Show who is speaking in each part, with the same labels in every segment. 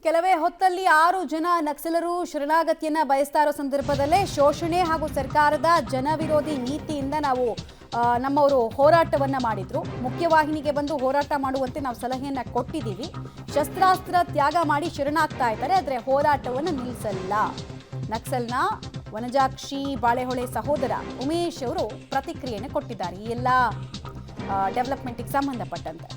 Speaker 1: ಕೆಲವೇ ಹೊತ್ತಲ್ಲಿ 6 ಜನ ನಕ್ಸಲರು ಶರಣಾಗತಿಯನ್ನ ಬಯಸ್ತಾ ಇರೋ ಸಂದರ್ಭದಲ್ಲೇ ಶೋಷಣೆ ಹಾಗೂ ಸರ್ಕಾರದ ಜನವಿರೋಧಿ ನೀತಿಯಿಂದ ನಾವು ನಮ್ಮವರು ಹೋರಾಟವನ್ನ ಮಾಡಿದ್ರು. ಮುಖ್ಯವಾಹಿನಿಗೆ ಬಂದು ಹೋರಾಟ ಮಾಡುವಂತೆ ನಾವು ಸಲಹೆಯನ್ನ ಕೊಟ್ಟಿದ್ದೀವಿ. ಶಸ್ತ್ರಾಸ್ತ್ರ ತ್ಯಾಗ ಮಾಡಿ ಶರಣಾಗ್ತಾ ಇದ್ದಾರೆ, ಆದರೆ ಹೋರಾಟವನ್ನು ನಿಲ್ಲಿಸಲ್ಲ. ನಕ್ಸಲ್ನ ವನಜಾಕ್ಷಿ ಬಾಳೆಹೊಳೆ ಸಹೋದರ ಉಮೇಶ್ ಅವರು ಪ್ರತಿಕ್ರಿಯೆಯನ್ನು ಕೊಟ್ಟಿದ್ದಾರೆ ಈ ಎಲ್ಲ ಡೆವಲಪ್ಮೆಂಟ್ಗೆ ಸಂಬಂಧಪಟ್ಟಂತೆ.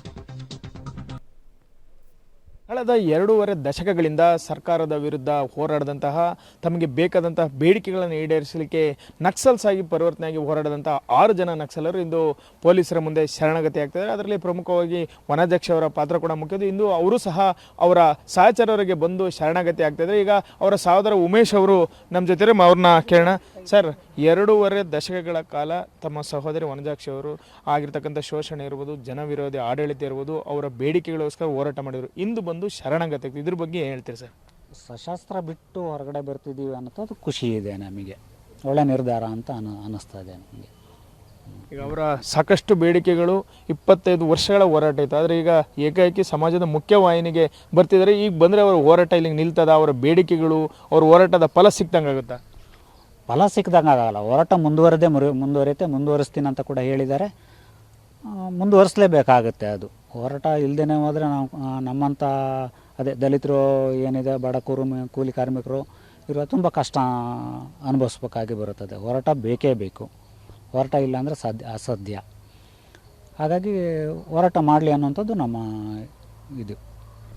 Speaker 2: ಕಳೆದ 2.5 ದಶಕಗಳಿಂದ ಸರ್ಕಾರದ ವಿರುದ್ಧ ಹೋರಾಡಿದಂತಹ ತಮಗೆ ಬೇಕಾದಂತಹ ಬೇಡಿಕೆಗಳನ್ನು ಈಡೇರಿಸಲಿಕ್ಕೆ ನಕ್ಸಲ್ಸ್ ಆಗಿ ಪರಿವರ್ತನೆಯಾಗಿ ಹೋರಾಡಿದಂತಹ 6 ಜನ ನಕ್ಸಲರು ಇಂದು ಪೊಲೀಸರ ಮುಂದೆ ಶರಣಾಗತಿ ಆಗ್ತಿದ್ದಾರೆ. ಅದರಲ್ಲಿ ಪ್ರಮುಖವಾಗಿ ವನಜಾಕ್ಷಿ ಅವರ ಪಾತ್ರ ಕೂಡ ಮುಖ್ಯದು. ಇಂದು ಅವರು ಸಹ ಅವರ ಸಹಚರರಿಗೆ ಬಂದು ಶರಣಾಗತಿ ಆಗ್ತಾಯಿದ್ದಾರೆ. ಈಗ ಅವರ ಸಹೋದರ ಉಮೇಶ್ ಅವರು ನಮ್ಮ ಜೊತೆ ಅವ್ರನ್ನ ಕೇಳೋಣ. ಸರ್, 2.5 ದಶಕಗಳ ಕಾಲ ತಮ್ಮ ಸಹೋದರಿ ವನಜಾಕ್ಷಿ ಅವರು ಆಗಿರ್ತಕ್ಕಂಥ ಶೋಷಣೆ ಇರ್ಬೋದು, ಜನವಿರೋಧಿ ಆಡಳಿತ ಇರ್ಬೋದು, ಅವರ ಬೇಡಿಕೆಗಳಿಗೋಸ್ಕರ ಹೋರಾಟ ಮಾಡಿದರು. ಇಂದು ಬಂದು ಶರಣಾಗತಿ. ಇದ್ರ ಬಗ್ಗೆ ಏನು ಹೇಳ್ತೀರಿ ಸರ್?
Speaker 3: ಸಶಸ್ತ್ರ ಬಿಟ್ಟು ಹೊರಗಡೆ ಬರ್ತಿದ್ದೀವಿ ಅನ್ನೋದು ಖುಷಿ ಇದೆ ನಮಗೆ. ಒಳ್ಳೆ ನಿರ್ಧಾರ ಅಂತ ಅನ್ನಿಸ್ತಾ ಇದೆ ನಮಗೆ.
Speaker 2: ಈಗ ಅವರ ಸಾಕಷ್ಟು ಬೇಡಿಕೆಗಳು 25 ವರ್ಷಗಳ ಹೋರಾಟ ಇತ್ತು. ಆದರೆ ಈಗ ಏಕಾಏಕಿ ಸಮಾಜದ ಮುಖ್ಯವಾಹಿನಿಗೆ ಬರ್ತಿದ್ದಾರೆ. ಈಗ ಬಂದರೆ ಅವರ ಹೋರಾಟ ಇಲ್ಲಿಗೆ ನಿಲ್ತದ? ಅವರ ಬೇಡಿಕೆಗಳು, ಅವ್ರ ಹೋರಾಟದ ಫಲ ಸಿಕ್ತಂಗಾಗುತ್ತಾ?
Speaker 3: ಫಲ ಸಿಕ್ಕಿದಂಗೆ ಆಗಲ್ಲ. ಹೋರಾಟ ಮುಂದುವರಿಸ್ತೀನಿ ಅಂತ ಕೂಡ ಹೇಳಿದ್ದಾರೆ. ಮುಂದುವರಿಸಲೇಬೇಕಾಗುತ್ತೆ. ಅದು ಹೋರಾಟ ಇಲ್ಲದೇ ಹೋದರೆ ನಾವು ನಮ್ಮಂಥ ದಲಿತರು ಏನಿದೆ, ಬಡ ಕೂಲಿ ಕಾರ್ಮಿಕರು ಇರುವ ತುಂಬ ಕಷ್ಟ ಅನುಭವಿಸ್ಬೇಕಾಗಿ ಬರುತ್ತದೆ. ಹೋರಾಟ ಬೇಕೇ ಬೇಕು. ಹೋರಾಟ ಇಲ್ಲ ಅಂದರೆ ಅಸಾಧ್ಯ. ಹಾಗಾಗಿ ಹೋರಾಟ ಮಾಡಲಿ ಅನ್ನೋಂಥದ್ದು ನಮ್ಮ ಇದು.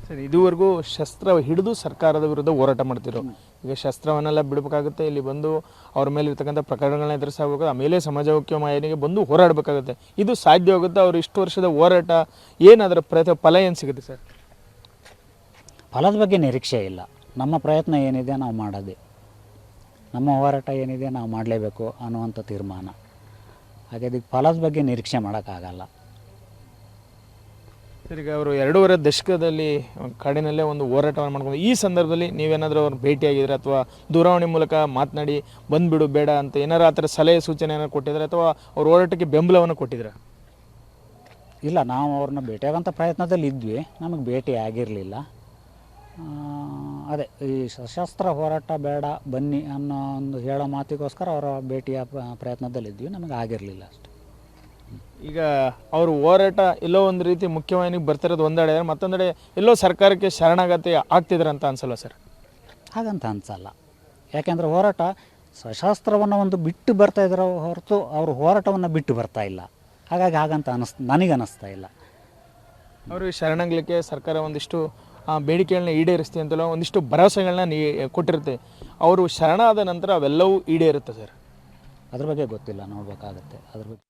Speaker 2: ಸರಿ, ಇದುವರೆಗೂ ಶಸ್ತ್ರ ಹಿಡಿದು ಸರ್ಕಾರದ ವಿರುದ್ಧ ಹೋರಾಟ ಮಾಡ್ತಿರೋ, ಈಗ ಶಸ್ತ್ರವನ್ನೆಲ್ಲ ಬಿಡಬೇಕಾಗುತ್ತೆ, ಇಲ್ಲಿ ಬಂದು ಅವ್ರ ಮೇಲೆ ಇರ್ತಕ್ಕಂಥ ಪ್ರಕರಣಗಳನ್ನ ಎದುರಿಸಬೇಕು, ಆಮೇಲೆ ಸಮಾಜ ಮಾಯನಿಗೆ ಬಂದು ಹೋರಾಡಬೇಕಾಗುತ್ತೆ. ಇದು ಸಾಧ್ಯವಾಗುತ್ತೆ? ಅವ್ರು ಇಷ್ಟು ವರ್ಷದ ಹೋರಾಟ ಏನಾದರೂ ಫಲ ಏನು ಸಿಗುತ್ತೆ ಸರ್?
Speaker 3: ಫಲದ ಬಗ್ಗೆ ನಿರೀಕ್ಷೆ ಇಲ್ಲ. ನಮ್ಮ ಪ್ರಯತ್ನ ಏನಿದೆ ನಾವು ಮಾಡೋದೇ, ನಮ್ಮ ಹೋರಾಟ ಏನಿದೆ ನಾವು ಮಾಡಲೇಬೇಕು ಅನ್ನುವಂಥ ತೀರ್ಮಾನ. ಹಾಗೆ ಇದಕ್ಕೆ ಫಲದ ಬಗ್ಗೆ ನಿರೀಕ್ಷೆ ಮಾಡೋಕ್ಕಾಗಲ್ಲ.
Speaker 2: ಸರ್, ಈಗ ಅವರು 2.5 ದಶಕದಲ್ಲಿ ಕಾಡಿನಲ್ಲೇ ಒಂದು ಹೋರಾಟವನ್ನು ಮಾಡ್ಕೊಂಡು, ಈ ಸಂದರ್ಭದಲ್ಲಿ ನೀವೇನಾದರೂ ಅವ್ರು ಭೇಟಿಯಾಗಿದ್ರೆ ಅಥವಾ ದೂರವಾಣಿ ಮೂಲಕ ಮಾತನಾಡಿ ಬಂದುಬಿಡು ಬೇಡ ಅಂತ ಏನಾರು ಆ ಥರ ಸಲಹೆ ಸೂಚನೆಯನ್ನು ಕೊಟ್ಟಿದ್ದಾರೆ ಅಥವಾ ಅವ್ರ ಹೋರಾಟಕ್ಕೆ ಬೆಂಬಲವನ್ನು ಕೊಟ್ಟಿದ್ರೆ?
Speaker 3: ಇಲ್ಲ, ನಾವು ಅವ್ರನ್ನ ಭೇಟಿಯಾಗೋಂಥ ಪ್ರಯತ್ನದಲ್ಲಿ ಇದ್ವಿ. ನಮಗೆ ಭೇಟಿ ಆಗಿರಲಿಲ್ಲ. ಅದೇ ಈ ಸಶಸ್ತ್ರ ಹೋರಾಟ ಬೇಡ ಬನ್ನಿ ಅನ್ನೋ ಒಂದು ಹೇಳೋ ಮಾತಿಗೋಸ್ಕರ ಅವರ ಭೇಟಿಯ ಪ್ರಯತ್ನದಲ್ಲಿದ್ವಿ. ನಮಗೆ ಆಗಿರಲಿಲ್ಲ ಅಷ್ಟೆ.
Speaker 2: ಈಗ ಅವರು ಹೋರಾಟ ಎಲ್ಲೋ ಒಂದು ರೀತಿ ಮುಖ್ಯವಾಹಿನಿಗೆ ಬರ್ತಿರೋದು ಒಂದೆಡೆ, ಮತ್ತೊಂದೆಡೆ ಎಲ್ಲೋ ಸರ್ಕಾರಕ್ಕೆ ಶರಣಾಗತಿ ಆಗ್ತಿದ್ದಾರೆ ಅಂತ ಅನ್ಸಲ್ವ ಸರ್?
Speaker 3: ಹಾಗಂತ ಅನ್ಸಲ್ಲ. ಯಾಕೆಂದರೆ ಹೋರಾಟ ಸಶಸ್ತ್ರವನ್ನು ಒಂದು ಬಿಟ್ಟು ಬರ್ತಾ ಇದ್ದಾರೆ ಹೊರತು ಅವರು ಹೋರಾಟವನ್ನು ಬಿಟ್ಟು ಬರ್ತಾ ಇಲ್ಲ. ಹಾಗಾಗಿ ಹಾಗಂತ ನನಗೆ ಅನ್ನಿಸ್ತಾ ಇಲ್ಲ.
Speaker 2: ಅವರು ಶರಣಾಗಲಿಕ್ಕೆ ಸರ್ಕಾರ ಒಂದಿಷ್ಟು ಬೇಡಿಕೆಗಳನ್ನ ಈಡೇರಿಸ್ತೀವಿ ಅಂತಲೋ ಒಂದಿಷ್ಟು ಭರವಸೆಗಳನ್ನ ಕೊಟ್ಟಿರುತ್ತೆ. ಅವರು ಶರಣಾದ ನಂತರ ಅವೆಲ್ಲವೂ ಈಡೇರುತ್ತೆ ಸರ್?
Speaker 3: ಅದ್ರ ಬಗ್ಗೆ ಗೊತ್ತಿಲ್ಲ, ನೋಡಬೇಕಾಗತ್ತೆ ಅದ್ರ ಬಗ್ಗೆ.